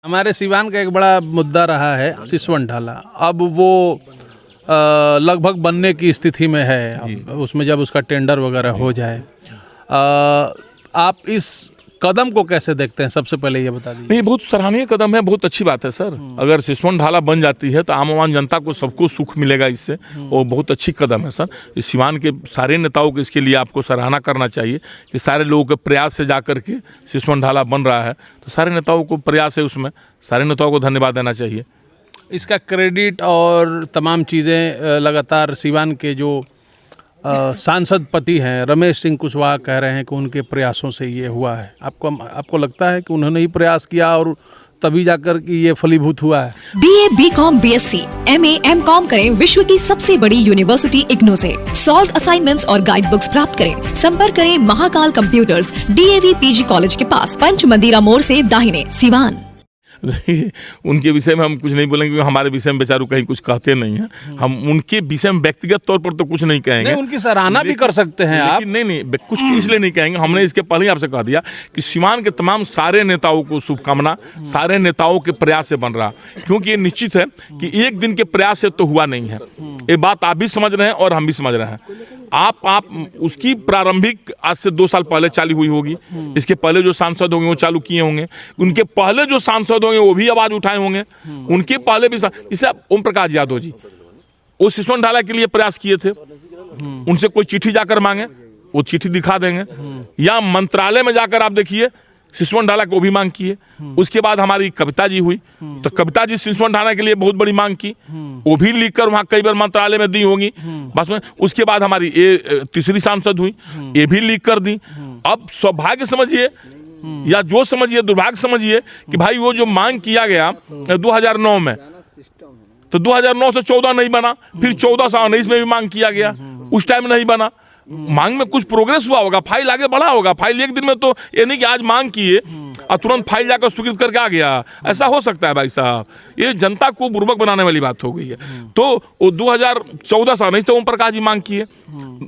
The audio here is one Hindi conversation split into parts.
हमारे सिवान का एक बड़ा मुद्दा रहा है सिसवन ढाला। अब वो लगभग बनने की स्थिति में है। अब उसमें जब उसका टेंडर वगैरह हो जाए, आप इस कदम को कैसे देखते हैं? सबसे पहले ये बता दीजिए। नहीं, बहुत सराहनीय कदम है, बहुत अच्छी बात है सर। अगर सिसवन ढाला बन जाती है तो आम जनता को सबको सुख मिलेगा इससे, और बहुत अच्छी कदम है सर। इस सिवान के सारे नेताओं को इसके लिए आपको सराहना करना चाहिए कि सारे लोगों के प्रयास से जा करके सिसवन ढाला बन रहा है, तो सारे नेताओं को प्रयास है, उसमें सारे नेताओं को धन्यवाद देना चाहिए। इसका क्रेडिट और तमाम चीज़ें लगातार सिवान के जो सांसद पति हैं रमेश सिंह कुशवाहा कह रहे हैं कि उनके प्रयासों से ये हुआ है। आपको लगता है कि उन्होंने ही प्रयास किया और तभी जाकर कि ये फलीभूत हुआ है? BA, BCom, BSc, MA, MCom करें विश्व की सबसे बड़ी यूनिवर्सिटी इग्नू से। सॉल्व असाइनमेंट्स और गाइड बुक्स प्राप्त करें। संपर्क करें Mahakal computers, DAV PG college के पास, पंच मंदिरा मोड़ से दाहिने, सिवान। उनके विषय में हम कुछ नहीं बोलेंगे क्योंकि हमारे विषय में बेचारू कहीं कुछ कहते नहीं हैं। हम उनके विषय में व्यक्तिगत तौर पर तो कुछ नहीं कहेंगे। नहीं, उनकी सराहना भी कर सकते हैं आप। नहीं, कुछ इसलिए नहीं कहेंगे। हमने इसके पहले ही आपसे कह दिया कि सिवान के तमाम सारे नेताओं को शुभकामना, सारे नेताओं के प्रयास से बन रहा, क्योंकि ये निश्चित है कि एक दिन के प्रयास से तो हुआ नहीं है। ये बात आप भी समझ रहे हैं और हम भी समझ रहे हैं। आप उसकी प्रारंभिक आज से 2 साल पहले चालू हुई होगी। इसके पहले जो सांसद होंगे वो चालू किए होंगे, उनके पहले जो सांसद होंगे वो भी आवाज उठाए होंगे, उनके पहले भी। जैसे ओम प्रकाश यादव जी, वो सिसवन ढाला के लिए प्रयास किए थे। उनसे कोई चिट्ठी जाकर मांगे, वो चिट्ठी दिखा देंगे। या मंत्रालय में जाकर आप देखिए, सिसवन ढाला को भी मांग किए। उसके बाद हमारी कविता जी हुई, तो कविता जी सिसवन ढाला के लिए बहुत बड़ी मांग की, वो भी लिखकर वहाँ कई बार मंत्रालय में दी होंगी बस में। उसके बाद हमारी ये तीसरी सांसद हुई, ये भी लिख कर दी। अब सौभाग्य समझिए या जो समझिए दुर्भाग्य समझिए कि भाई वो जो मांग किया गया 2009 में, तो 2009 से 14 नहीं बना, फिर 14 से 19 में भी मांग किया गया, उस टाइम नहीं बना। मांग में कुछ प्रोग्रेस हुआ होगा, फाइल आगे बढ़ा होगा। फाइल एक दिन में तो ये नहीं कि आज मांग किए और तुरंत फाइल जाकर स्वीकृत करके आ गया, ऐसा हो सकता है भाई साहब? ये जनता को बुर्बक बनाने वाली बात हो गई है। तो वो 2014 से 19 तो ओम प्रकाश जी मांग किए,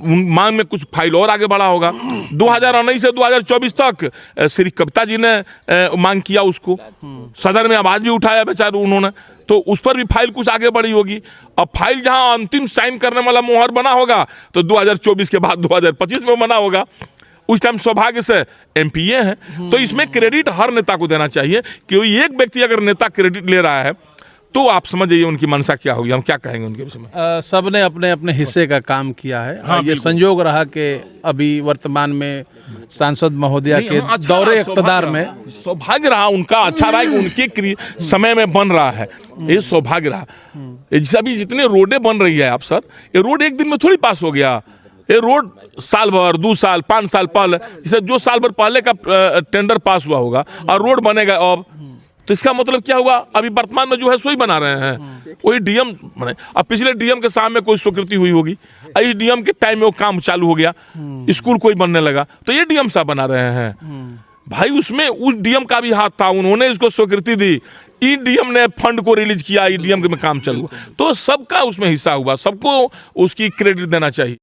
मांग में कुछ फाइल और आगे बढ़ा होगा। 2019 से 2024 तक श्री कविता जी ने मांग किया, उसको सदन में आवाज भी उठाया बेचारे उन्होंने, तो उस पर भी फाइल कुछ आगे बढ़ी होगी। अब फाइल जहां अंतिम साइन करने वाला मोहर बना होगा तो 2024 के बाद 2025 में बना होगा। उस टाइम सौभाग्य से MPA है। तो इसमें क्रेडिट हर नेता को देना चाहिए, क्योंकि एक व्यक्ति अगर नेता क्रेडिट ले रहा है तो आप समझ जाइए उनकी मंशा क्या होगी। हम क्या कहेंगे उनके विषय में? सबने अपने अपने हिस्से का काम किया है। हाँ, ये संयोग रहा कि अभी वर्तमान में सांसद महोदया के दौरे इक़्तिदार में सौभाग्य रहा उनका, अच्छा रहा कि उनके समय में बन रहा है। ये सौभाग्य रहा। अभी जितने रोडें बन रही है आप सर, ये रोड एक दिन में थोड़ी पास हो गया। ये रोड साल भर, 2 साल, 5 साल पहले, जैसे जो साल भर पहले का टेंडर पास हुआ होगा और रोड बनेगा अब, तो इसका मतलब क्या हुआ? अभी वर्तमान में जो है सो ही बना रहे हैं। वही DM बने। अब पिछले DM के सामने कोई स्वीकृति हुई होगी, इस DM के टाइम में वो काम चालू हो गया, स्कूल कोई बनने लगा, तो ये DM साहब बना रहे हैं भाई। उसमें उस DM का भी हाथ था, उन्होंने इसको स्वीकृति दी, DM ने फंड को रिलीज किया, DM में काम चालू हुआ, तो सबका उसमें हिस्सा हुआ। सबको उसकी क्रेडिट देना चाहिए।